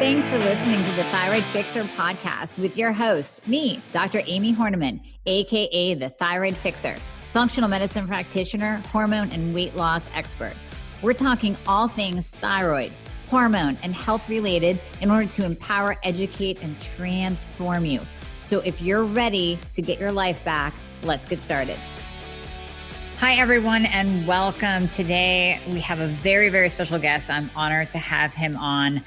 Thanks for listening to the Thyroid Fixxr podcast with your host, me, Dr. Amie Hornaman, aka the Thyroid Fixxr, functional medicine practitioner, hormone and weight loss expert. We're talking all things thyroid, hormone, and health related in order to empower, educate, and transform you. So if you're ready to get your life back, let's get started. Hi, everyone, and welcome. Today, we have a very, very special guest. I'm honored to have him on,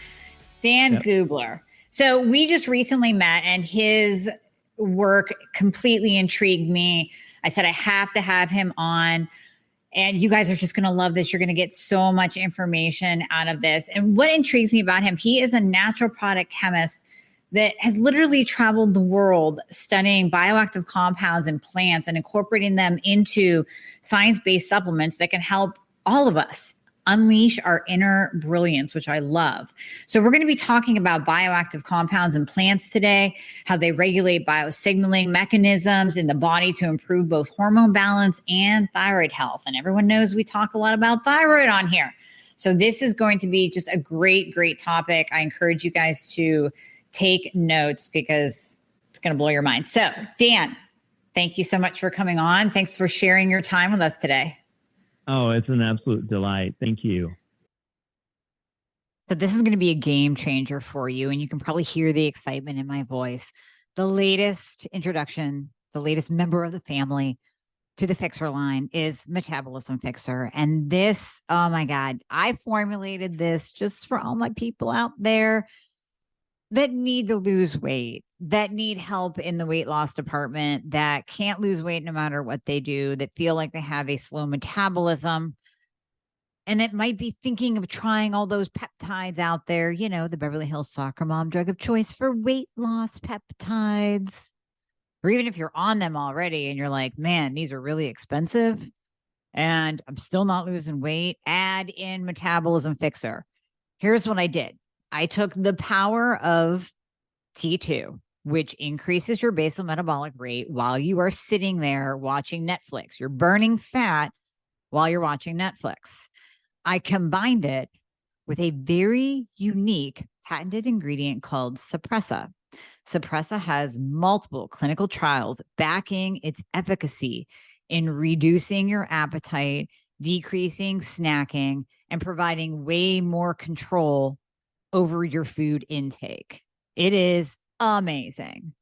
Dan Gubler. So we just recently met, and his work completely intrigued me. I said, I have to have him on, and you guys are just going to love this. You're going to get so much information out of this. And what intrigues me about him, he is a natural product chemist that has literally traveled the world studying bioactive compounds in plants and incorporating them into science-based supplements that can help all of us unleash our inner brilliance, which I love. So we're going to be talking about bioactive compounds in plants today, how they regulate biosignaling mechanisms in the body to improve both hormone balance and thyroid health. And everyone knows we talk a lot about thyroid on here. So this is going to be just a great, great topic. I encourage you guys to take notes because it's going to blow your mind. So, Dan, thank you so much for coming on. Thanks for sharing your time with us today. Oh, it's an absolute delight. Thank you. So this is going to be a game changer for you, and you can probably hear the excitement in my voice. The latest introduction, the latest member of the family to the Fixxr line is Metabolism Fixxr. And this, oh my God, I formulated this just for all my people out there that need to lose weight, that need help in the weight loss department, that can't lose weight no matter what they do, that feel like they have a slow metabolism, and that might be thinking of trying all those peptides out there, you know, the Beverly Hills soccer mom drug of choice for weight loss peptides. Or even if you're on them already and you're like, man, these are really expensive and I'm still not losing weight, add in Metabolism Fixxr. Here's what I did. I took the power of T2, which increases your basal metabolic rate while you are sitting there watching Netflix. You're burning fat while you're watching Netflix. I combined it with a very unique patented ingredient called Suppressa. Suppressa has multiple clinical trials backing its efficacy in reducing your appetite, decreasing snacking, and providing way more control over your food intake. It is amazing.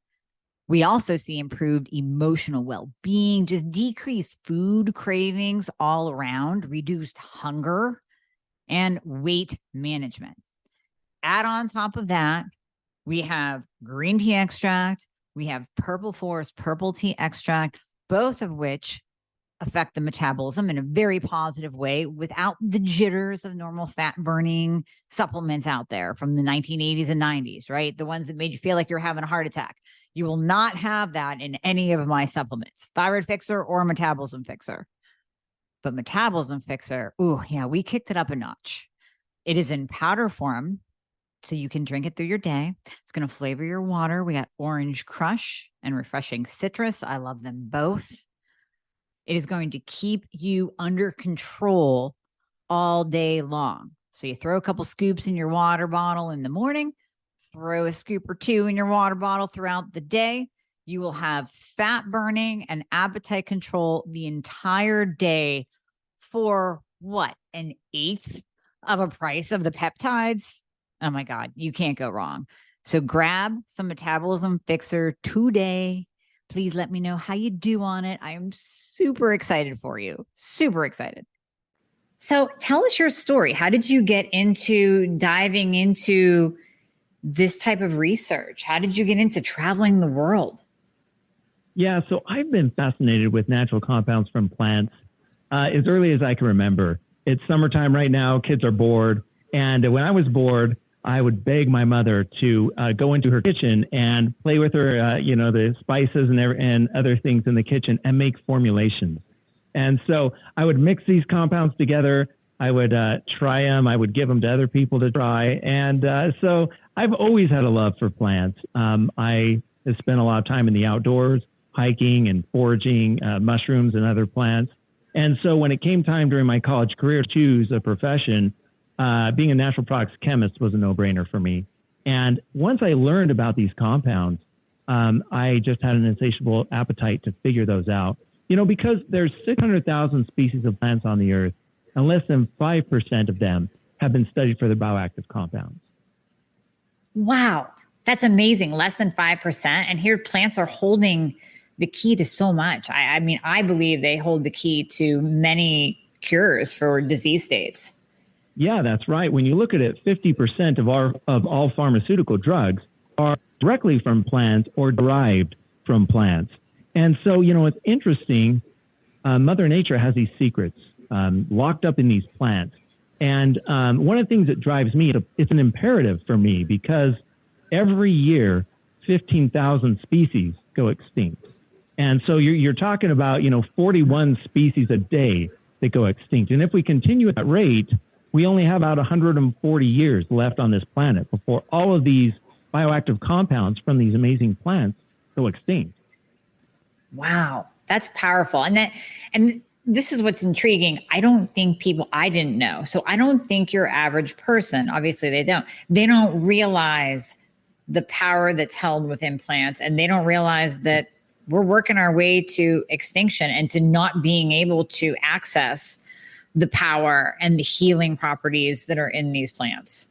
We also see improved emotional well-being, just decreased food cravings all around, reduced hunger, and weight management. Add on top of that, we have green tea extract, we have purple forest purple tea extract, both of which affect the metabolism in a very positive way without the jitters of normal fat burning supplements out there from the 1980s and 90s, right? The ones that made you feel like you're having a heart attack. You will not have that in any of my supplements, Thyroid Fixxr or Metabolism Fixxr. But Metabolism Fixxr, ooh, yeah, we kicked it up a notch. It is in powder form, so you can drink it through your day. It's going to flavor your water. We got orange crush and refreshing citrus. I love them both. It is going to keep you under control all day long. So you throw a couple scoops in your water bottle in the morning, throw a scoop or two in your water bottle throughout the day. You will have fat burning and appetite control the entire day for what? An eighth of a price of the peptides? Oh my God, you can't go wrong. So grab some Metabolism Fixxr today. Please let me know how you do on it. I am super excited for you. Super excited. So tell us your story. How did you get into diving into this type of research? How did you get into traveling the world? Yeah, so I've been fascinated with natural compounds from plants as early as I can remember. It's summertime right now. Kids are bored. And when I was bored, I would beg my mother to go into her kitchen and play with her, the spices and other things in the kitchen and make formulations. And so I would mix these compounds together. I would try them. I would give them to other people to try. And so I've always had a love for plants. I have spent a lot of time in the outdoors, hiking and foraging mushrooms and other plants. And so when it came time during my college career to choose a profession, being a natural products chemist was a no-brainer for me. And once I learned about these compounds, I just had an insatiable appetite to figure those out. Because there's 600,000 species of plants on the earth, and less than 5% of them have been studied for their bioactive compounds. Wow, that's amazing. Less than 5%. And here plants are holding the key to so much. I mean, I believe they hold the key to many cures for disease states. Yeah, that's right. When you look at it, 50% of all pharmaceutical drugs are directly from plants or derived from plants. And so, it's interesting. Mother Nature has these secrets locked up in these plants. And one of the things that drives me, it's an imperative for me, because every year, 15,000 species go extinct. And so you're talking about, 41 species a day that go extinct. And if we continue at that rate, we only have about 140 years left on this planet before all of these bioactive compounds from these amazing plants go extinct. Wow, that's powerful. And this is what's intriguing. I didn't know. So I don't think your average person, obviously they don't realize the power that's held within plants, and they don't realize that we're working our way to extinction and to not being able to access the power and the healing properties that are in these plants.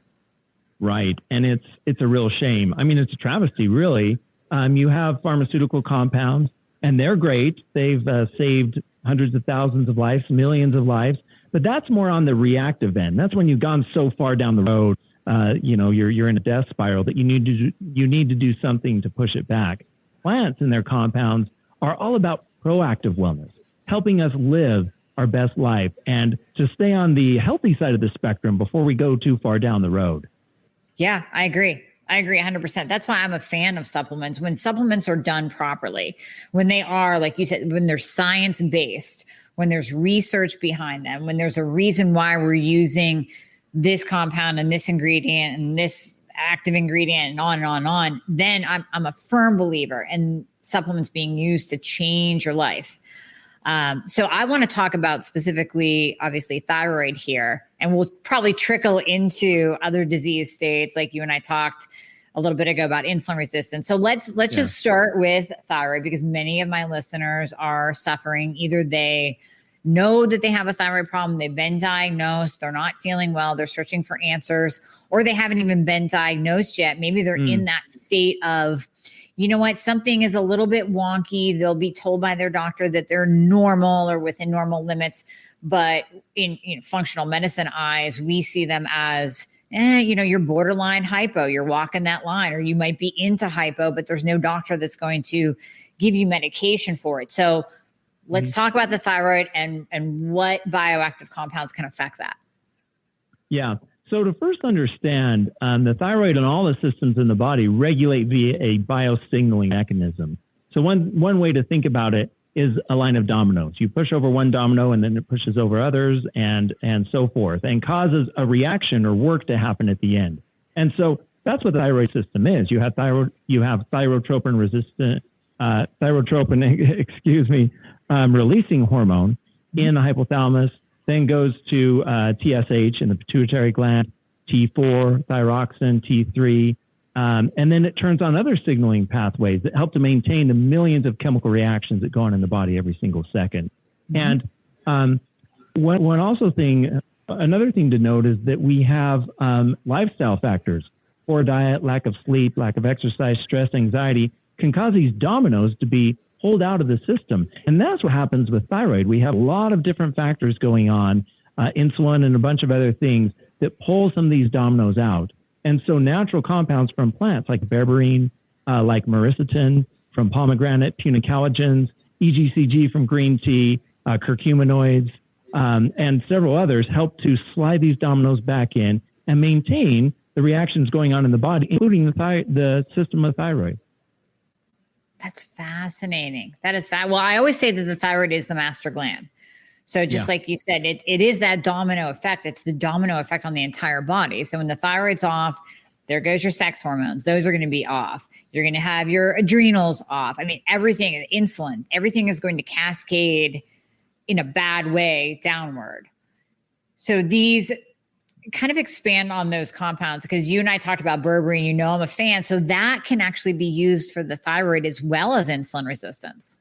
Right. And it's a real shame. I mean, it's a travesty, really. You have pharmaceutical compounds, and they're great. They've saved hundreds of thousands of lives, millions of lives, but that's more on the reactive end. That's when you've gone so far down the road, you're in a death spiral that you need to do something to push it back. Plants and their compounds are all about proactive wellness, helping us live our best life and to stay on the healthy side of the spectrum before we go too far down the road. Yeah, I agree 100%. That's why I'm a fan of supplements. When supplements are done properly, when they are, like you said, when they're science-based, when there's research behind them, when there's a reason why we're using this compound and this ingredient and this active ingredient and on and on and on, then I'm a firm believer in supplements being used to change your life. So I want to talk about specifically, obviously, thyroid here, and we'll probably trickle into other disease states, like you and I talked a little bit ago about insulin resistance. So let's just start with thyroid, because many of my listeners are suffering. Either they know that they have a thyroid problem, they've been diagnosed, they're not feeling well, they're searching for answers, or they haven't even been diagnosed yet. Maybe they're in that state of, you know what, something is a little bit wonky. They'll be told by their doctor that they're normal or within normal limits. But in functional medicine eyes, we see them as, you're borderline hypo. You're walking that line, or you might be into hypo, but there's no doctor that's going to give you medication for it. So let's talk about the thyroid and what bioactive compounds can affect that. Yeah. So to first understand, the thyroid and all the systems in the body regulate via a biosignaling mechanism. So one way to think about it is a line of dominoes. You push over one domino and then it pushes over others and so forth, and causes a reaction or work to happen at the end. And so that's what the thyroid system is. You have thyrotropin resistant, releasing hormone in the hypothalamus, then goes to TSH in the pituitary gland, T4, thyroxine, T3, and then it turns on other signaling pathways that help to maintain the millions of chemical reactions that go on in the body every single second. And another thing to note is that we have lifestyle factors. Poor diet, lack of sleep, lack of exercise, stress, anxiety can cause these dominoes to be pulled out of the system. And that's what happens with thyroid. We have a lot of different factors going on, insulin and a bunch of other things that pull some of these dominoes out. And so natural compounds from plants like berberine, like myricetin, from pomegranate, punicalagins, EGCG from green tea, curcuminoids, and several others help to slide these dominoes back in and maintain the reactions going on in the body, including the system of thyroid. That's fascinating. That is well, I always say that the thyroid is the master gland. So just like you said, it is that domino effect. It's the domino effect on the entire body. So when the thyroid's off, there goes your sex hormones. Those are going to be off. You're going to have your adrenals off. I mean, everything, insulin, everything is going to cascade in a bad way downward. So these kind of expand on those compounds, because you and I talked about berberine, I'm a fan. So that can actually be used for the thyroid as well as insulin resistance.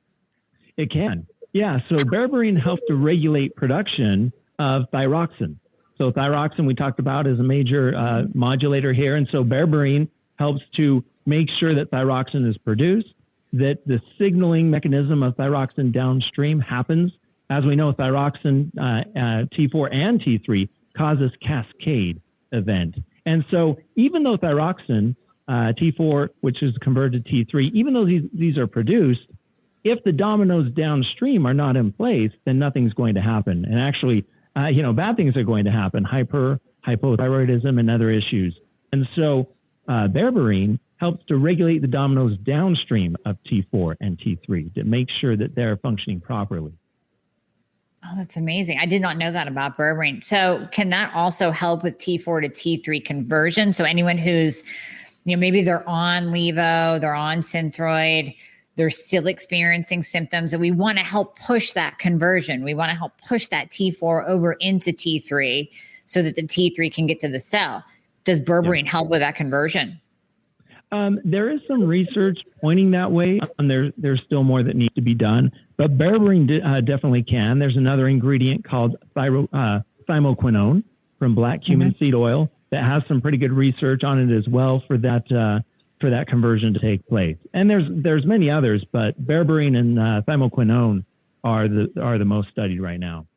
It can. Yeah. So berberine helps to regulate production of thyroxine. So thyroxine we talked about is a major modulator here. And so berberine helps to make sure that thyroxine is produced, that the signaling mechanism of thyroxine downstream happens. As we know, thyroxine, T4 and T3 causes cascade event. And so even though thyroxine, T4, which is converted to T3, even though these are produced, if the dominoes downstream are not in place, then nothing's going to happen. And actually, bad things are going to happen, hypothyroidism and other issues. And so berberine helps to regulate the dominoes downstream of T4 and T3 to make sure that they're functioning properly. Oh, that's amazing. I did not know that about berberine. So can that also help with T4 to T3 conversion? So anyone who's, maybe they're on levo, they're on Synthroid, they're still experiencing symptoms, and we want to help push that conversion. We want to help push that T4 over into T3 so that the T3 can get to the cell. Does berberine help with that conversion? There is some research pointing that way. There's still more that needs to be done, but berberine definitely can. There's another ingredient called thymoquinone from black cumin seed oil that has some pretty good research on it as well for that conversion to take place. And there's many others, but berberine and thymoquinone are the most studied right now.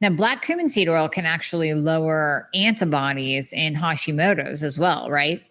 Now, black cumin seed oil can actually lower antibodies in Hashimoto's as well, right?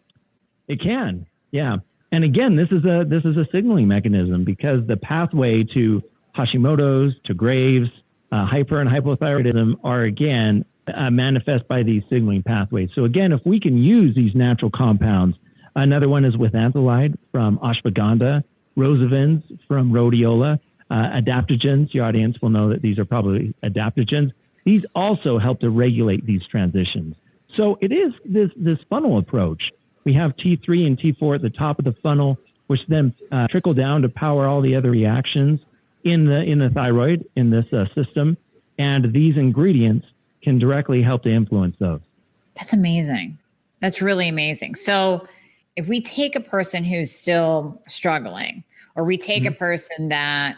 It can, yeah. And again, this is a signaling mechanism, because the pathway to Hashimoto's, to Graves, hyper and hypothyroidism are again manifest by these signaling pathways. So again, if we can use these natural compounds, another one is withanthilide from ashwagandha, rosavins from rhodiola, adaptogens. Your audience will know that these are probably adaptogens. These also help to regulate these transitions. So it is this funnel approach. We have T3 and T4 at the top of the funnel, which then trickle down to power all the other reactions in the thyroid, in this system. And these ingredients can directly help to influence those. That's amazing. That's really amazing. So if we take a person who's still struggling, or we take a person that,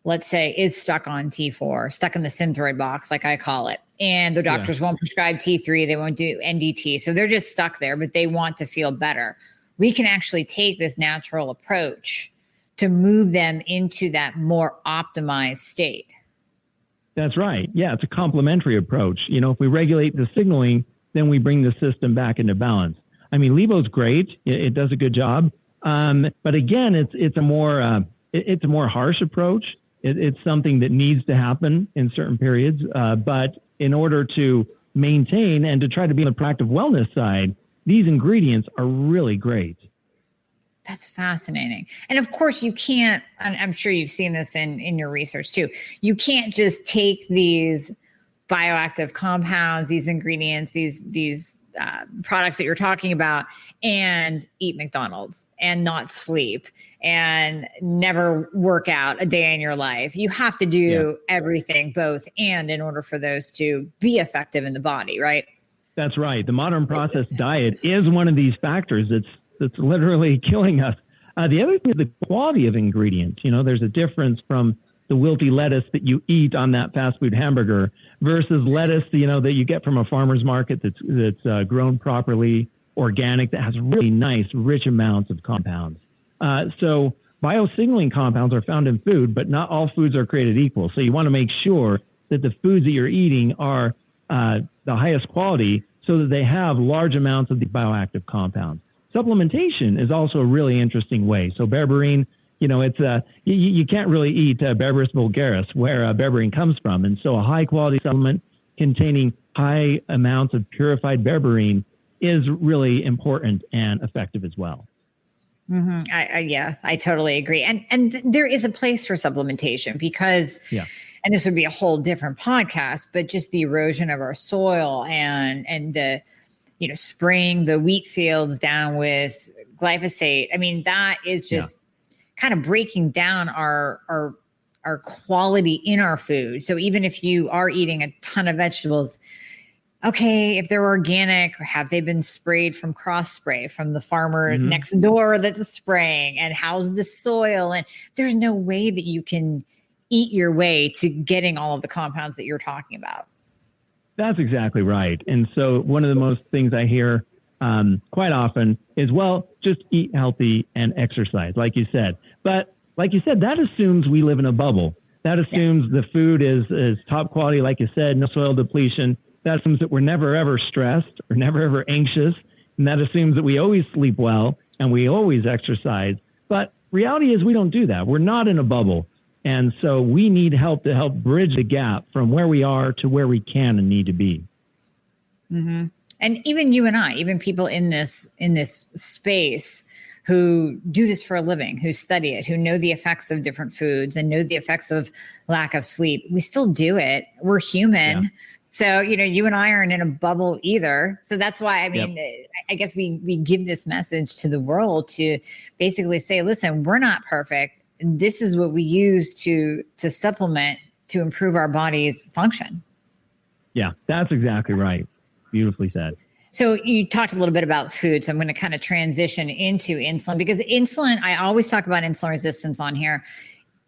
let's say, is stuck on T4, stuck in the Synthroid box, like I call it, and the doctors won't prescribe T3, they won't do NDT. So they're just stuck there, but they want to feel better. We can actually take this natural approach to move them into that more optimized state. That's right. Yeah, it's a complementary approach. If we regulate the signaling, then we bring the system back into balance. I mean, levo's great. It does a good job. But again, it's a more harsh approach. It's something that needs to happen in certain periods. But in order to maintain and to try to be on the proactive wellness side, these ingredients are really great. That's fascinating. And of course, you can't, I'm sure you've seen this in your research too, you can't just take these bioactive compounds, these ingredients, these products that you're talking about, and eat McDonald's and not sleep and never work out a day in your life. You have to do everything, both and, in order for those to be effective in the body, right? That's right. The modern processed diet is one of these factors that's literally killing us. The other thing is the quality of ingredients. There's a difference from the wilty lettuce that you eat on that fast food hamburger versus lettuce, that you get from a farmer's market that's grown properly, organic, that has really nice, rich amounts of compounds. So biosignaling compounds are found in food, but not all foods are created equal. So you want to make sure that the foods that you're eating are the highest quality so that they have large amounts of the bioactive compounds. Supplementation is also a really interesting way. So berberine, it's you can't really eat Berberis vulgaris, where berberine comes from. And so a high quality supplement containing high amounts of purified berberine is really important and effective as well. I totally agree. And there is a place for supplementation, because, and this would be a whole different podcast, but just the erosion of our soil and the, spraying the wheat fields down with glyphosate. I mean, that is just kind of breaking down our quality in our food. So even if you are eating a ton of vegetables, okay, if they're organic, or have they been sprayed from cross spray from the farmer next door that's spraying, and how's the soil? And there's no way that you can eat your way to getting all of the compounds that you're talking about. That's exactly right. And so one of the most things I hear quite often is, well, just eat healthy and exercise, like you said. But like you said, that assumes we live in a bubble. That assumes the food is top quality, like you said, no soil depletion. That assumes that we're never, ever stressed or never, ever anxious. And that assumes that we always sleep well and we always exercise. But reality is we don't do that. We're not in a bubble. And so we need help to help bridge the gap from where we are to where we can and need to be. Mm-hmm. And even you and I, even people in this space who do this for a living, who study it, who know the effects of different foods and know the effects of lack of sleep, we still do it. We're human. Yeah. So, you and I aren't in a bubble either. So that's why, I guess we give this message to the world to basically say, listen, we're not perfect. This is what we use to supplement, to improve our body's function. Yeah, that's exactly right. Beautifully said. So you talked a little bit about food. So I'm going to kind of transition into insulin, because insulin, I always talk about insulin resistance on here.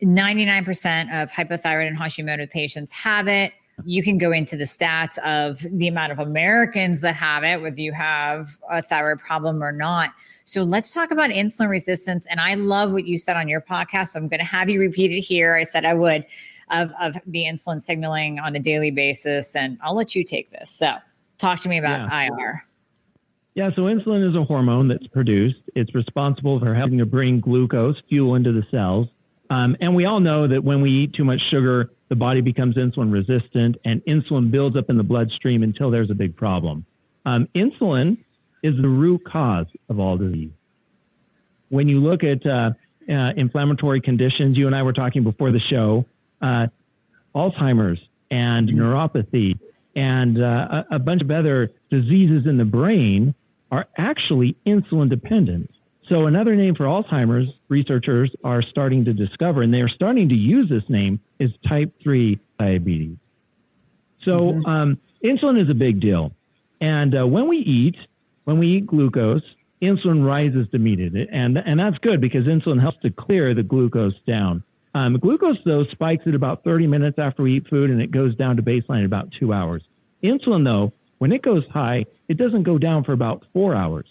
99% of hypothyroid and Hashimoto patients have it. You can go into the stats of the amount of Americans that have it, whether you have a thyroid problem or not. So let's talk about insulin resistance. And I love what you said on your podcast. So I'm going to have you repeat it here. I said I would, of the insulin signaling on a daily basis. And I'll let you take this. So talk to me about IR. Yeah, so insulin is a hormone that's produced. It's responsible for helping to bring glucose, fuel, into the cells. And we all know that when we eat too much sugar, the body becomes insulin resistant and insulin builds up in the bloodstream until there's a big problem. Insulin is the root cause of all disease. When you look at inflammatory conditions, you and I were talking before the show, Alzheimer's and neuropathy and a bunch of other diseases in the brain are actually insulin dependent. So another name for Alzheimer's, researchers are starting to discover, and they are starting to use this name, is type 3 diabetes. So insulin is a big deal. And when we eat glucose, insulin rises to meet it. And that's good because insulin helps to clear the glucose down. Glucose, though, spikes at about 30 minutes after we eat food, and it goes down to baseline in about 2 hours. Insulin, though, when it goes high, it doesn't go down for about 4 hours.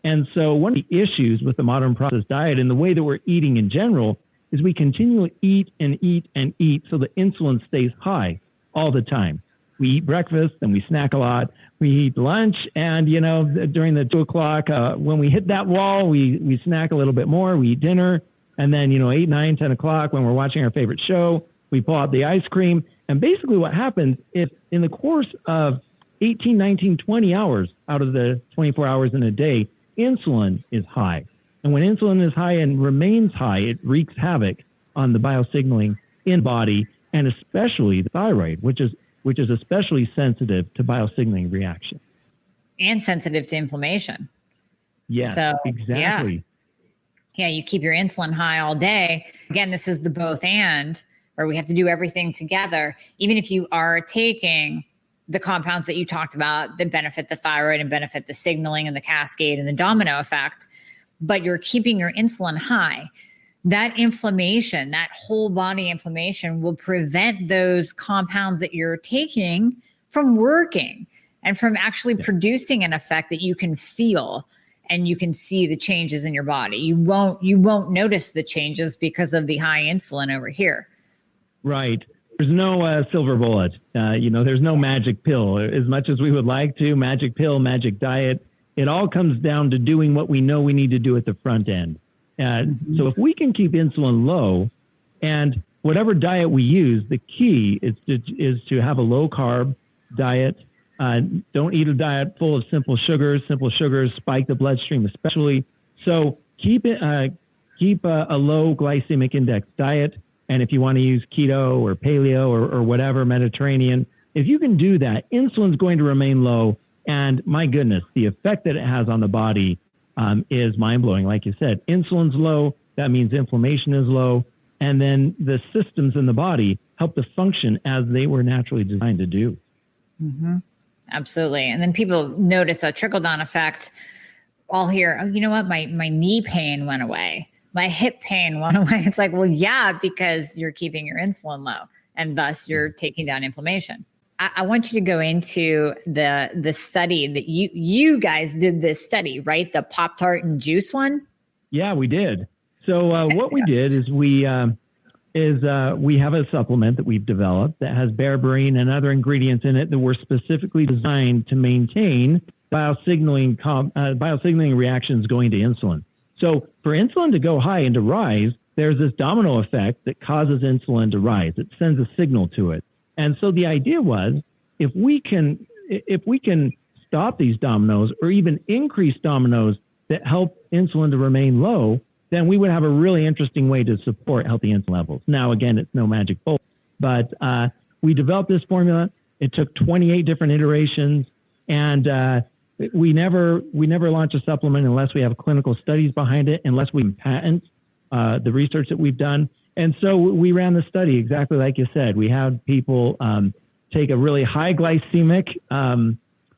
And so one of the issues with the modern processed diet and the way that we're eating in general is we continually eat and eat and eat so the insulin stays high all the time. We eat breakfast and we snack a lot. We eat lunch and, during the 2 o'clock, when we hit that wall, we snack a little bit more. We eat dinner. And then, 8, 9, 10 o'clock when we're watching our favorite show, we pull out the ice cream. And basically what happens is in the course of 18, 19, 20 hours out of the 24 hours in a day, insulin is high. And when insulin is high and remains high, it wreaks havoc on the biosignaling in body, and especially the thyroid, which is especially sensitive to biosignaling reaction. And sensitive to inflammation. Yeah, so, exactly. Yeah, you keep your insulin high all day. Again, this is the both and, where we have to do everything together. Even if you are taking the compounds that you talked about that benefit the thyroid and benefit the signaling and the cascade and the domino effect, but you're keeping your insulin high, that inflammation, that whole body inflammation will prevent those compounds that you're taking from working and from actually producing an effect that you can feel and you can see the changes in your body. You won't notice the changes because of the high insulin over here. Right. There's no silver bullet. There's no magic pill. As much as we would like to, magic pill, magic diet, it all comes down to doing what we know we need to do at the front end. So if we can keep insulin low, and whatever diet we use, the key is to have a low carb diet. Don't eat a diet full of simple sugars. Simple sugars spike the bloodstream especially. So keep a low glycemic index diet. And if you want to use keto or paleo or whatever, Mediterranean, if you can do that, insulin's going to remain low. And my goodness, the effect that it has on the body is mind-blowing. Like you said, insulin's low. That means inflammation is low. And then the systems in the body help to function as they were naturally designed to do. Mm-hmm. Absolutely. And then people notice a trickle down effect. I'll hear, oh, you know what? My knee pain went away. My hip pain went away. It's like, well, yeah, because you're keeping your insulin low and thus you're taking down inflammation. I want you to go into the study that you guys did this study, right? The Pop-Tart and juice one. Yeah, we did. So what we did is we have a supplement that we've developed that has berberine and other ingredients in it that were specifically designed to maintain biosignaling reactions going to insulin. So for insulin to go high and to rise, there's this domino effect that causes insulin to rise. It sends a signal to it. And so the idea was, if we can stop these dominoes or even increase dominoes that help insulin to remain low, then we would have a really interesting way to support healthy insulin levels. Now, again, it's no magic bullet, but we developed this formula. It took 28 different iterations, and we never launch a supplement unless we have clinical studies behind it, unless we patent the research that we've done. And so we ran the study exactly like you said. We had people take a really high glycemic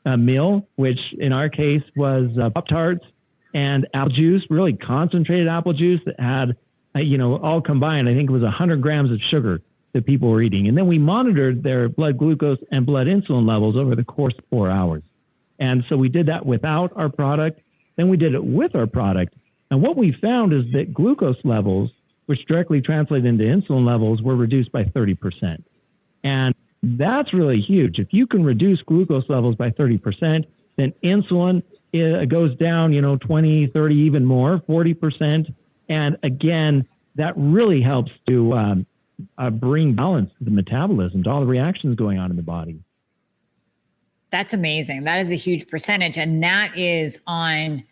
meal, which in our case was Pop-Tarts and apple juice, really concentrated apple juice that had, all combined, I think it was 100 grams of sugar that people were eating. And then we monitored their blood glucose and blood insulin levels over the course of 4 hours. And so we did that without our product. Then we did it with our product. And what we found is that glucose levels, which directly translate into insulin levels, were reduced by 30%. And that's really huge. If you can reduce glucose levels by 30%, then insulin goes down, 20, 30, even more, 40%. And again, that really helps to bring balance to the metabolism, to all the reactions going on in the body. That's amazing. That is a huge percentage. And that is on,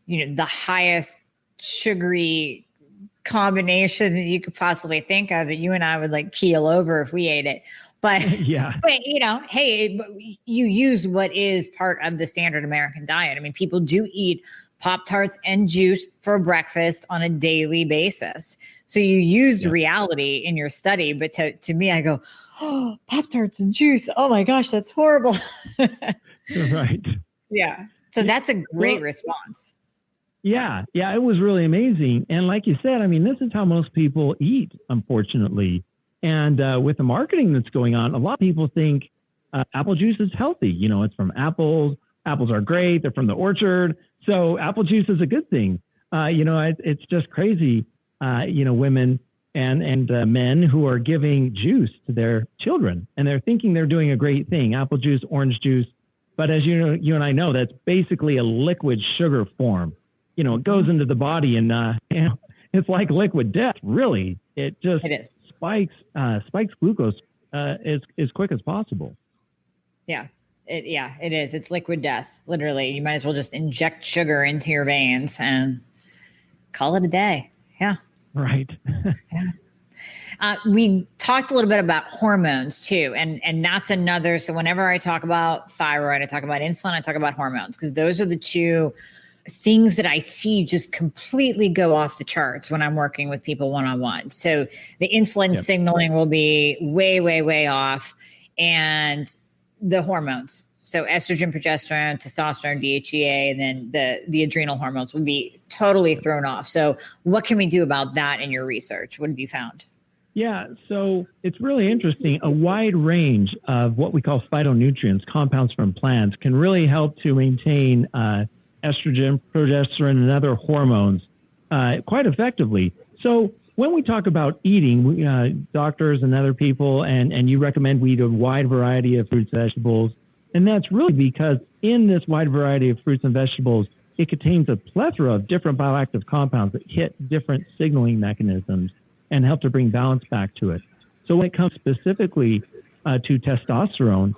the highest sugary combination that you could possibly think of that you and I would like keel over if we ate it. But yeah, but hey, you use what is part of the standard American diet. I mean, people do eat Pop-Tarts and juice for breakfast on a daily basis. So you used reality in your study, but to me, I go, oh, Pop-Tarts and juice. Oh my gosh, that's horrible. Right. Yeah. So that's a great response. Yeah, it was really amazing. And like you said, I mean, this is how most people eat, unfortunately. And with the marketing that's going on, a lot of people think apple juice is healthy. It's from apples. Apples are great. They're from the orchard. So apple juice is a good thing. It's just crazy, women and men who are giving juice to their children. And they're thinking they're doing a great thing, apple juice, orange juice. But as you know, you and I know, that's basically a liquid sugar form. It goes into the body and, it's like liquid death, really. It is. Spikes glucose as quick as possible. Yeah, it is. It's liquid death, literally. You might as well just inject sugar into your veins and call it a day. Yeah. Right. Yeah. We talked a little bit about hormones too. And that's another. So whenever I talk about thyroid, I talk about insulin, I talk about hormones, because those are the two things that I see just completely go off the charts when I'm working with people one-on-one. So the insulin signaling will be way, way, way off. And the hormones, so estrogen, progesterone, testosterone, DHEA, and then the adrenal hormones will be totally thrown off. So what can we do about that in your research? What have you found? Yeah, so it's really interesting. A wide range of what we call phytonutrients, compounds from plants, can really help to maintain estrogen, progesterone, and other hormones quite effectively. So when we talk about eating, doctors and other people, and you recommend we eat a wide variety of fruits and vegetables, and that's really because in this wide variety of fruits and vegetables, it contains a plethora of different bioactive compounds that hit different signaling mechanisms and help to bring balance back to it. So when it comes specifically to testosterone,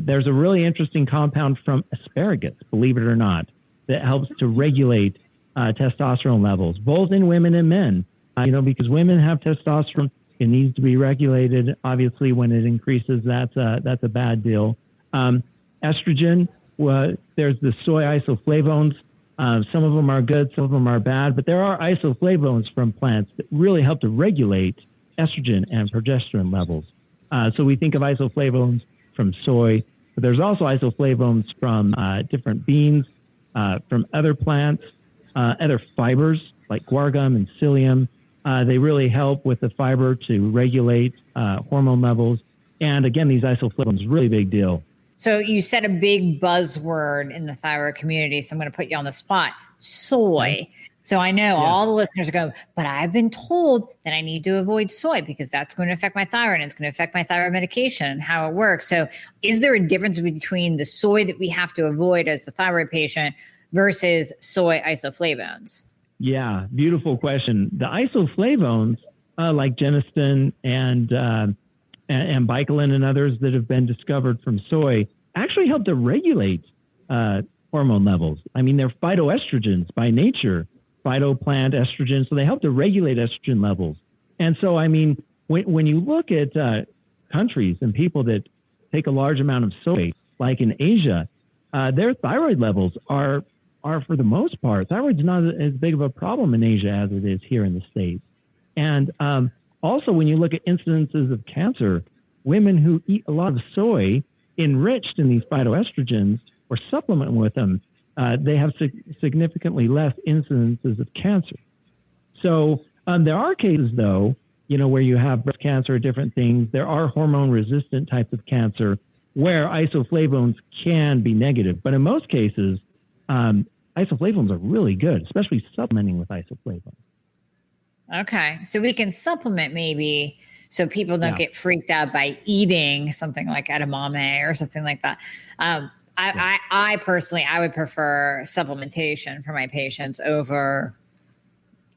there's a really interesting compound from asparagus, believe it or not, that helps to regulate testosterone levels, both in women and men. Because women have testosterone, it needs to be regulated. Obviously, when it increases, that's a bad deal. Estrogen, there's the soy isoflavones. Some of them are good, some of them are bad, but there are isoflavones from plants that really help to regulate estrogen and progesterone levels. So we think of isoflavones from soy, But there's also isoflavones from different beans, from other plants, other fibers like guar gum and psyllium. They really help with the fiber to regulate hormone levels. And again, these isoflavones, really big deal. So you said a big buzzword in the thyroid community, so I'm going to put you on the spot. Soy. Okay. So I know all the listeners are going, but I've been told that I need to avoid soy because that's going to affect my thyroid and it's going to affect my thyroid medication and how it works. So is there a difference between the soy that we have to avoid as a thyroid patient versus soy isoflavones? Yeah, beautiful question. The isoflavones, like genistein and bicolin and others that have been discovered from soy, actually help to regulate hormone levels. I mean, they're phytoestrogens by nature, phytoplant estrogens, so they help to regulate estrogen levels. And so, I mean, when you look at countries and people that take a large amount of soy, like in Asia, their thyroid levels are for the most part, thyroid's not as big of a problem in Asia as it is here in the States. And also, when you look at incidences of cancer, women who eat a lot of soy enriched in these phytoestrogens or supplement with them, they have significantly less incidences of cancer. So there are cases, though, where you have breast cancer or different things. There are hormone-resistant types of cancer where isoflavones can be negative. But in most cases, isoflavones are really good, especially supplementing with isoflavones. Okay. So we can supplement maybe so people don't get freaked out by eating something like edamame or something like that. I personally, I would prefer supplementation for my patients over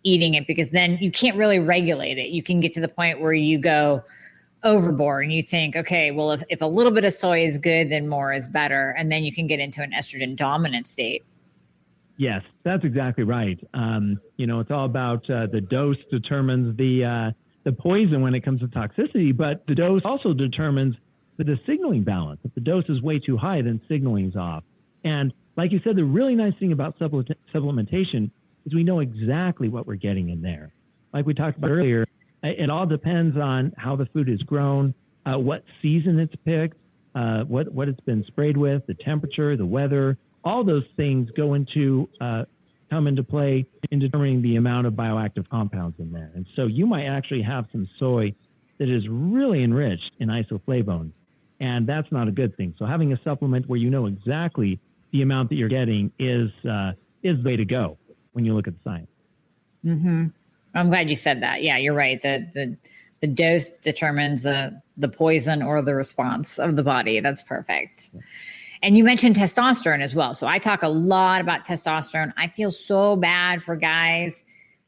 eating it because then you can't really regulate it. You can get to the point where you go overboard and you think, okay, well, if a little bit of soy is good, then more is better. And then you can get into an estrogen dominant state. Yes, that's exactly right. It's all about the dose determines the poison when it comes to toxicity, but the dose also determines the signaling balance. If the dose is way too high, then signaling's off. And like you said, the really nice thing about supplementation is we know exactly what we're getting in there. Like we talked about earlier, it all depends on how the food is grown, what season it's picked, what it's been sprayed with, the temperature, the weather. All those things come into play in determining the amount of bioactive compounds in there. And so you might actually have some soy that is really enriched in isoflavones, and that's not a good thing. So having a supplement where you know exactly the amount that you're getting is the way to go when you look at the science. Mm-hmm. I'm glad you said that. Yeah, you're right. The dose determines the poison or the response of the body. That's perfect. Yeah. And you mentioned testosterone as well. So I talk a lot about testosterone. I feel so bad for guys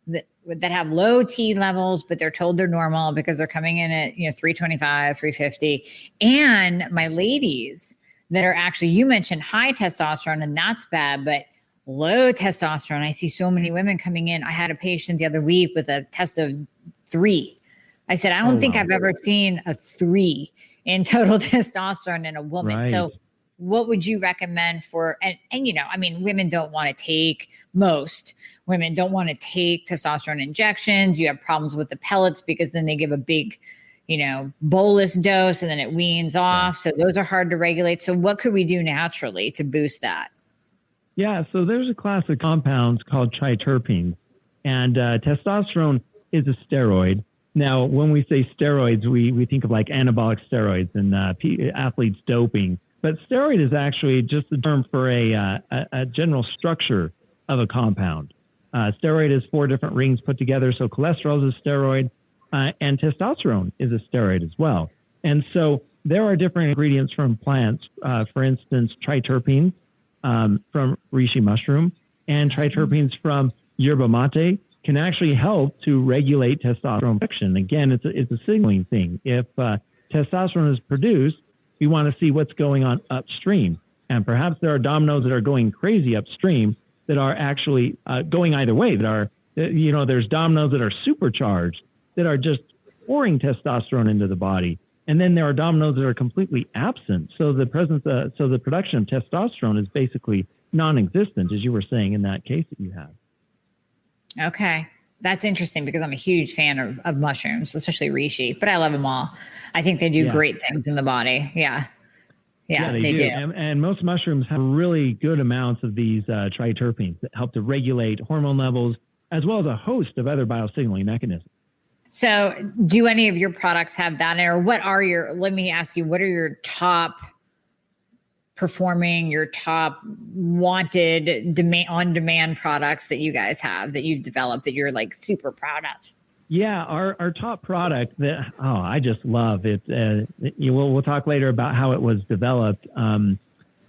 that have low T levels, but they're told they're normal because they're coming in at 325, 350. And my ladies that are actually, you mentioned high testosterone, and that's bad, but low testosterone. I see so many women coming in. I had a patient the other week with a test of 3. I said, I don't think I've ever seen a 3 in total testosterone in a woman. Right. So what would you recommend for, and women don't want to take, most women don't want to take testosterone injections. You have problems with the pellets because then they give a big, bolus dose and then it weans off. So those are hard to regulate. So what could we do naturally to boost that? Yeah, so there's a class of compounds called triterpenes, and testosterone is a steroid. Now, when we say steroids, we think of like anabolic steroids and athletes doping. But steroid is actually just a term for a general structure of a compound. Steroid is 4 different rings put together. So cholesterol is a steroid, and testosterone is a steroid as well. And so there are different ingredients from plants. For instance, triterpenes from reishi mushroom and triterpenes from yerba mate can actually help to regulate testosterone production. Again, it's a signaling thing. If testosterone is produced, we want to see what's going on upstream. And perhaps there are dominoes that are going crazy upstream that are actually going either way, that are, there's dominoes that are supercharged, that are just pouring testosterone into the body. And then there are dominoes that are completely absent. So the production of testosterone is basically non-existent, as you were saying in that case that you had. Okay. That's interesting because I'm a huge fan of mushrooms, especially reishi, but I love them all. I think they do great things in the body. Yeah. Yeah, they do. And most mushrooms have really good amounts of these triterpenes that help to regulate hormone levels, as well as a host of other biosignaling mechanisms. So do any of your products have that? Or let me ask you, what are your top performing, your top wanted on-demand products that you guys have, that you've developed, that you're like super proud of? Yeah, our top product that I just love it. We'll talk later about how it was developed.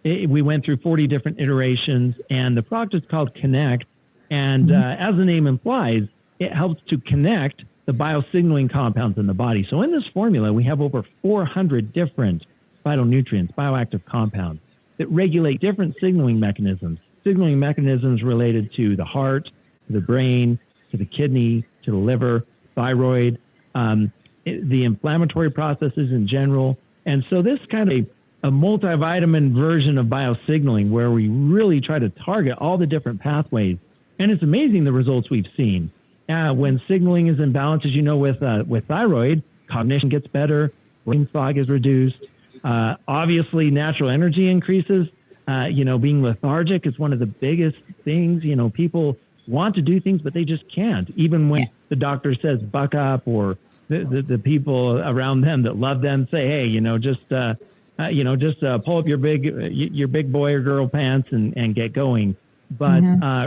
We went through 40 different iterations, and the product is called Connect. And as the name implies, it helps to connect the biosignaling compounds in the body. So in this formula, we have over 400 different phytonutrients, bioactive compounds that regulate different signaling mechanisms related to the heart, to the brain, to the kidney, to the liver, thyroid, the inflammatory processes in general. And so this kind of a multivitamin version of biosignaling where we really try to target all the different pathways. And it's amazing the results we've seen. When signaling is in balance, as you know, with thyroid, cognition gets better, brain fog is reduced. Obviously, natural energy increases. Being lethargic is one of the biggest things. People want to do things, but they just can't. Even when the doctor says buck up, or the people around them that love them say, hey, just pull up your big boy or girl pants and get going. But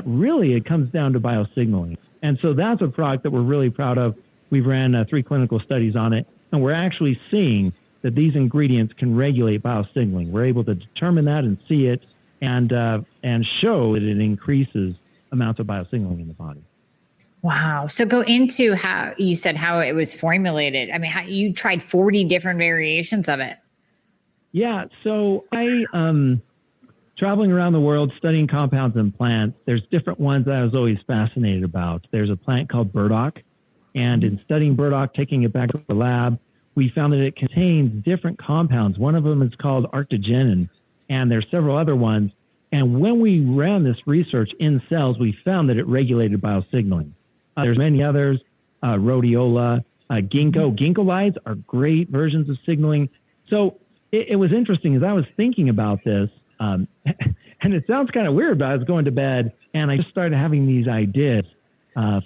really, it comes down to biosignaling. And so that's a product that we're really proud of. We've ran 3 clinical studies on it, and we're actually seeing that these ingredients can regulate biosignaling. We're able to determine that and see it and show that it increases amounts of biosignaling in the body. Wow. So go into how you said how it was formulated. I mean, how you tried 40 different variations of it. Yeah. So I, traveling around the world, studying compounds in plants, there's different ones that I was always fascinated about. There's a plant called burdock. And in studying burdock, taking it back to the lab, we found that it contains different compounds. One of them is called arctogenin, and there's several other ones. And when we ran this research in cells, we found that it regulated biosignaling. There's many others, rhodiola, ginkgo. Ginkgolides are great versions of signaling. So it was interesting as I was thinking about this, and it sounds kind of weird, but I was going to bed and I just started having these ideas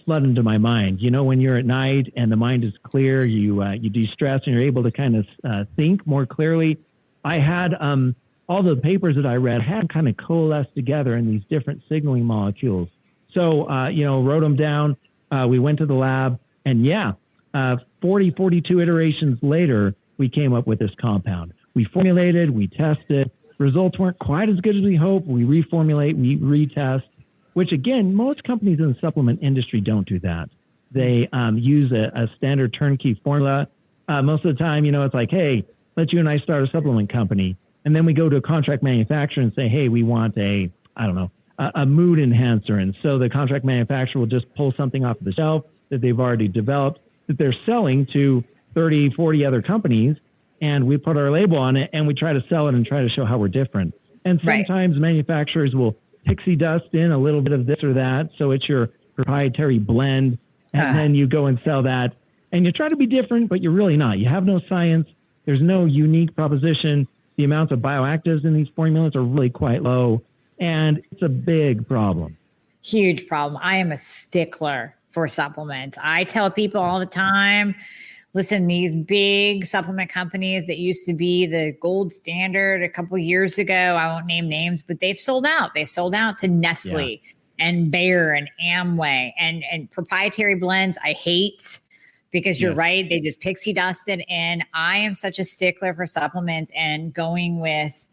flood into my mind. When you're at night and the mind is clear, you de-stress and you're able to kind of think more clearly. I had all the papers that I read had kind of coalesced together in these different signaling molecules. So, wrote them down. We went to the lab, and 42 iterations later, we came up with this compound. We formulated, we tested. Results weren't quite as good as we hoped. We reformulate, we retest, which again, most companies in the supplement industry don't do that. They use a standard turnkey formula. Most of the time, it's like, hey, let you and I start a supplement company. And then we go to a contract manufacturer and say, hey, we want a mood enhancer. And so the contract manufacturer will just pull something off the shelf that they've already developed that they're selling to 30, 40 other companies. And we put our label on it and we try to sell it and try to show how we're different. And sometimes manufacturers will pixie dust in a little bit of this or that. So it's your proprietary blend. And then you go and sell that. And you try to be different, but you're really not. You have no science. There's no unique proposition. The amounts of bioactives in these formulas are really quite low. And it's a big problem. Huge problem. I am a stickler for supplements. I tell people all the time, listen, these big supplement companies that used to be the gold standard a couple of years ago, I won't name names, but they've sold out. They sold out to Nestle and Bayer and Amway and proprietary blends. I hate because you're right. They just pixie dusted. And I am such a stickler for supplements and going with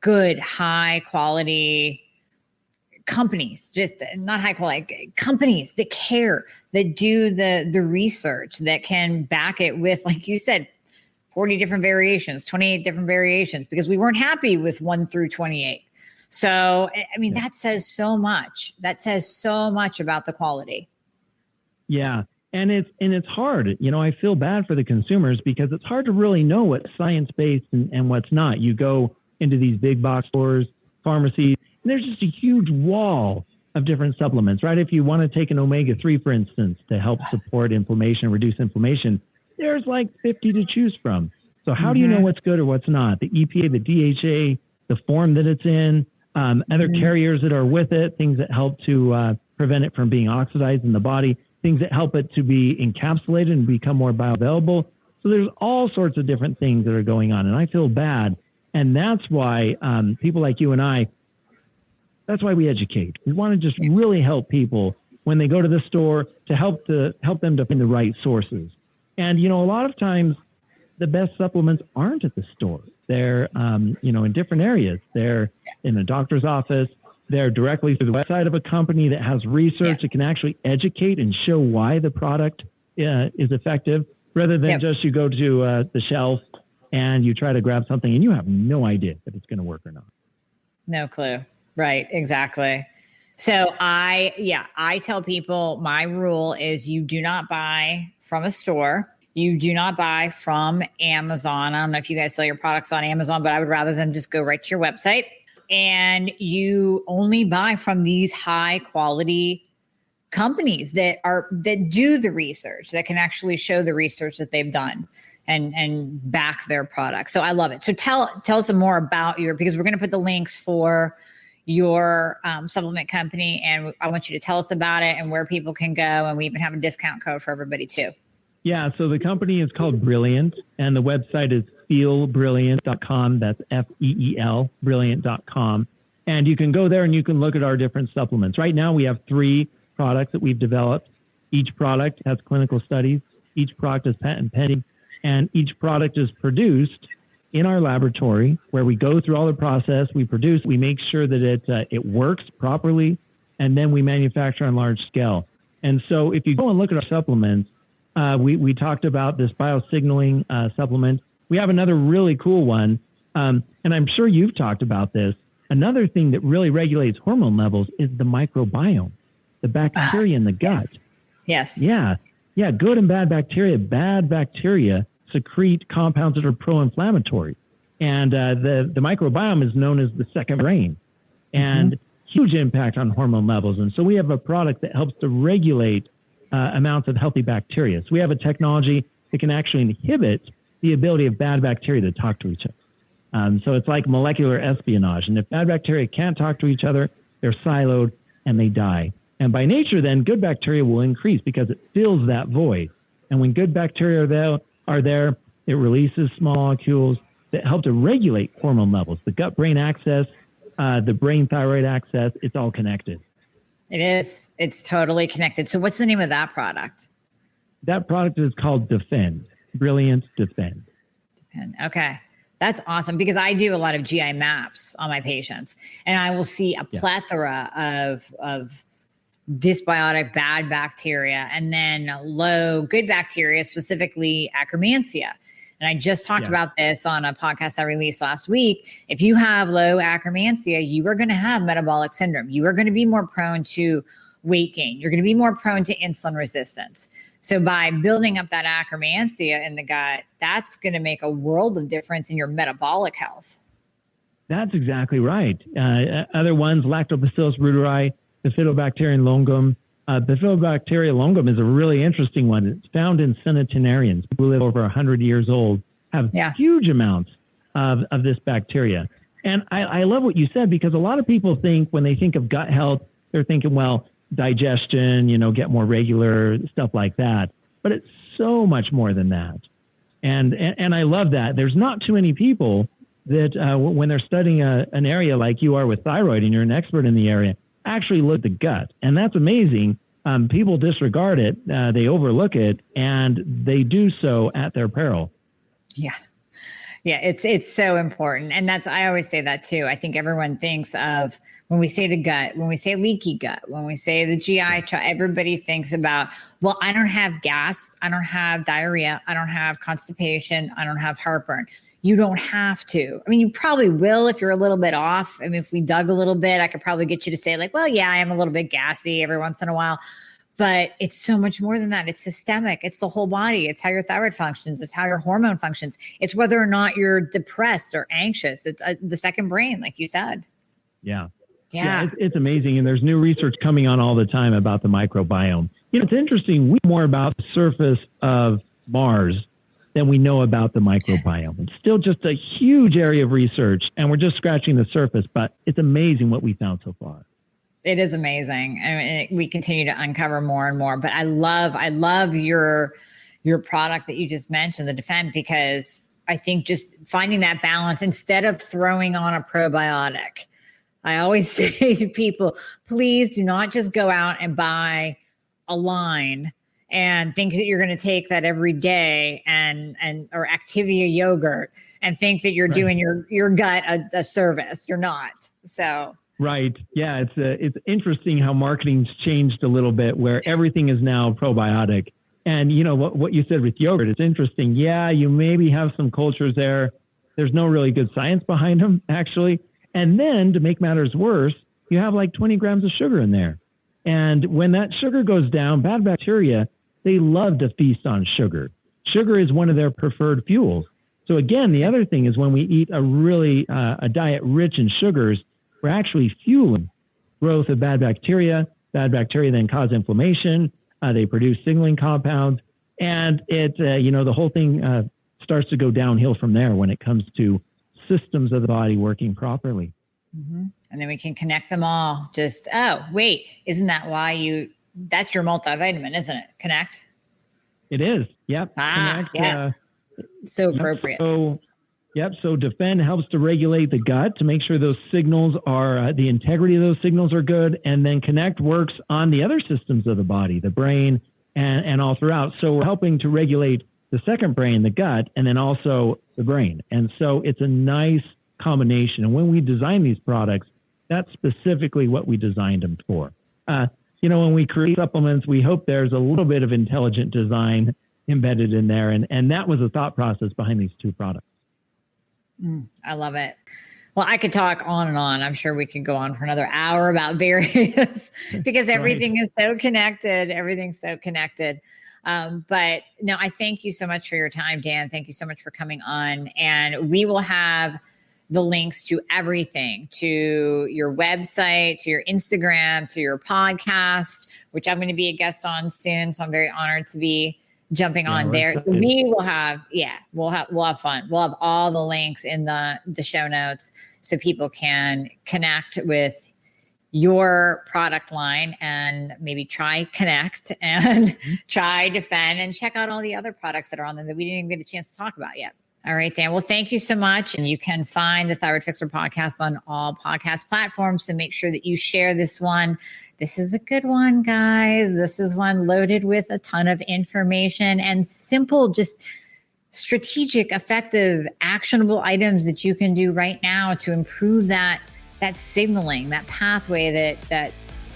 good, high quality companies, just not high quality companies that care, that do the research, that can back it with, like you said, 40 different variations, 28 different variations, because we weren't happy with 1 through 28. So, I mean, that says so much. That says so much about the quality. Yeah. And it's hard. I feel bad for the consumers because it's hard to really know what's science-based and what's not. You go into these big box stores, pharmacies, and there's just a huge wall of different supplements, right? If you want to take an omega-3, for instance, to help support inflammation, reduce inflammation, there's like 50 to choose from. So how do you know what's good or what's not? The EPA, the DHA, the form that it's in, other carriers that are with it, things that help to prevent it from being oxidized in the body, things that help it to be encapsulated and become more bioavailable. So there's all sorts of different things that are going on, and I feel bad. And that's why people like you and I, that's why we educate. We want to just really help people when they go to the store to help them to find the right sources. And, a lot of times the best supplements aren't at the store. They're, in different areas. They're in a doctor's office. They're directly through the website of a company that has research that can actually educate and show why the product is effective, rather than just you go to the shelf and you try to grab something and you have no idea if it's going to work or not. No clue. Right. Exactly. So I tell people my rule is you do not buy from a store. You do not buy from Amazon. I don't know if you guys sell your products on Amazon, but I would rather them just go right to your website. And you only buy from these high quality companies that do the research, that can actually show the research that they've done and back their products. So I love it. So tell us some more about because we're going to put the links for your supplement company, and I want you to tell us about it and where people can go. And we even have a discount code for everybody too. Yeah. So the company is called Brilliant, and the website is feelbrilliant.com. That's FEEL, brilliant.com. And you can go there and you can look at our different supplements. Right now we have 3 products that we've developed. Each product has clinical studies. Each product is patent pending, and each product is produced in our laboratory, where we go through all the process. We produce, we make sure that it works properly, and then we manufacture on large scale. And so if you go and look at our supplements, we talked about this biosignaling supplement. We have another really cool one, and I'm sure you've talked about this. Another thing that really regulates hormone levels is the microbiome, the bacteria in the gut. Yes. Yeah. Good and bad bacteria. Bad bacteria secrete compounds that are pro-inflammatory. And the microbiome is known as the second brain, and huge impact on hormone levels. And so we have a product that helps to regulate amounts of healthy bacteria. So we have a technology that can actually inhibit the ability of bad bacteria to talk to each other. So it's like molecular espionage. And if bad bacteria can't talk to each other, they're siloed and they die. And by nature, then good bacteria will increase because it fills that void. And when good bacteria are there, it releases small molecules that help to regulate hormone levels. The gut-brain axis, the brain thyroid axis, it's all connected. It is. It's totally connected. So what's the name of that product? That product is called Defend. Brilliant Defend. Defend. Okay. That's awesome, because I do a lot of GI maps on my patients, and I will see a plethora of dysbiotic bad bacteria and then low good bacteria, specifically Akkermansia. And I just talked about this on a podcast I released last week. If you have low Akkermansia, you are going to have metabolic syndrome. You are going to be more prone to weight gain. You're going to be more prone to insulin resistance. So by building up that Akkermansia in the gut, that's going to make a world of difference in your metabolic health. That's exactly right. Other ones, Lactobacillus reuteri, Bifidobacterium longum. Bifidobacterium longum is a really interesting one. It's found in centenarians, people who live over 100 years old, have huge amounts of this bacteria. And I love what you said, because a lot of people think when they think of gut health, they're thinking, well, digestion, get more regular, stuff like that. But it's so much more than that. And I love that. There's not too many people that when they're studying an area like you are with thyroid, and you're an expert in the area, actually look at the gut. And that's amazing. People disregard it. They overlook it, and they do so at their peril. Yeah. Yeah. It's so important. And I always say that too. I think everyone thinks of, when we say the gut, when we say leaky gut, when we say the GI tract, everybody thinks about, well, I don't have gas. I don't have diarrhea. I don't have constipation. I don't have heartburn. You don't have to. I mean, you probably will if you're a little bit off. I mean, if we dug a little bit, I could probably get you to say like, well, yeah, I am a little bit gassy every once in a while. But it's so much more than that. It's systemic. It's the whole body. It's how your thyroid functions. It's how your hormone functions. It's whether or not you're depressed or anxious. It's the second brain, like you said. Yeah. It's amazing. And there's new research coming on all the time about the microbiome. It's interesting. We know more about the surface of Mars than we know about the microbiome. It's still just a huge area of research, and we're just scratching the surface, but it's amazing what we found so far. It is amazing. I mean, we continue to uncover more and more, but I love your product that you just mentioned, the Defend, because I think just finding that balance instead of throwing on a probiotic. I always say to people, please do not just go out and buy a line and think that you're going to take that every day and or Activia yogurt and think that you're doing your gut a service. You're not. So. Right. Yeah. It's interesting how marketing's changed a little bit, where everything is now probiotic. And you know what you said with yogurt, it's interesting. Yeah, you maybe have some cultures there. There's no really good science behind them, actually. And then to make matters worse, you have like 20 grams of sugar in there. And when that sugar goes down, bad bacteria, they love to feast on sugar. Sugar is one of their preferred fuels. So again, the other thing is when we eat a diet rich in sugars, we're actually fueling growth of bad bacteria. Bad bacteria then cause inflammation. They produce signaling compounds. And the whole thing starts to go downhill from there when it comes to systems of the body working properly. Mm-hmm. And then we can connect them all. Just, oh, wait, isn't that why that's your multivitamin, isn't it? Connect? It is. Yep. Connect, yeah. So appropriate. So Defend helps to regulate the gut to make sure those signals are, the integrity of those signals are good. And then Connect works on the other systems of the body, the brain and all throughout. So we're helping to regulate the second brain, the gut, and then also the brain. And so it's a nice combination. And when we design these products, that's specifically what we designed them for. When we create supplements, we hope there's a little bit of intelligent design embedded in there. And that was the thought process behind these two products. I love it. Well, I could talk on and on. I'm sure we could go on for another hour about various because everything is so connected. Everything's so connected. But no, I thank you so much for your time, Dan. Thank you so much for coming on. And we will have the links to everything, to your website, to your Instagram, to your podcast, which I'm going to be a guest on soon. So I'm very honored to be jumping on there. So we will have, we'll have fun. We'll have all the links in the show notes so people can connect with your product line and maybe try Connect and try Defend and check out all the other products that are on there that we didn't even get a chance to talk about yet. All right, Dan. Well, thank you so much. And you can find the Thyroid Fixxr podcast on all podcast platforms. So make sure that you share this one. This is a good one, guys. This is one loaded with a ton of information and simple, just strategic, effective, actionable items that you can do right now to improve that signaling, that pathway that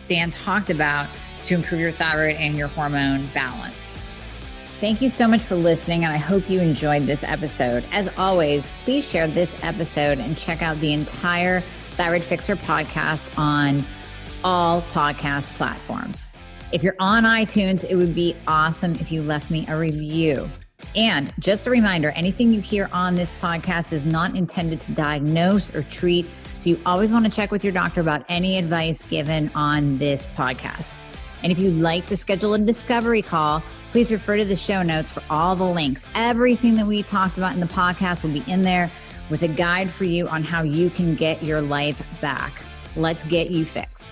Dan talked about to improve your thyroid and your hormone balance. Thank you so much for listening, and I hope you enjoyed this episode. As always, please share this episode and check out the entire Thyroid Fixxr podcast on all podcast platforms. If you're on iTunes, it would be awesome if you left me a review. And just a reminder, anything you hear on this podcast is not intended to diagnose or treat, so you always want to check with your doctor about any advice given on this podcast. And if you'd like to schedule a discovery call, please refer to the show notes for all the links. Everything that we talked about in the podcast will be in there with a guide for you on how you can get your life back. Let's get you fixed.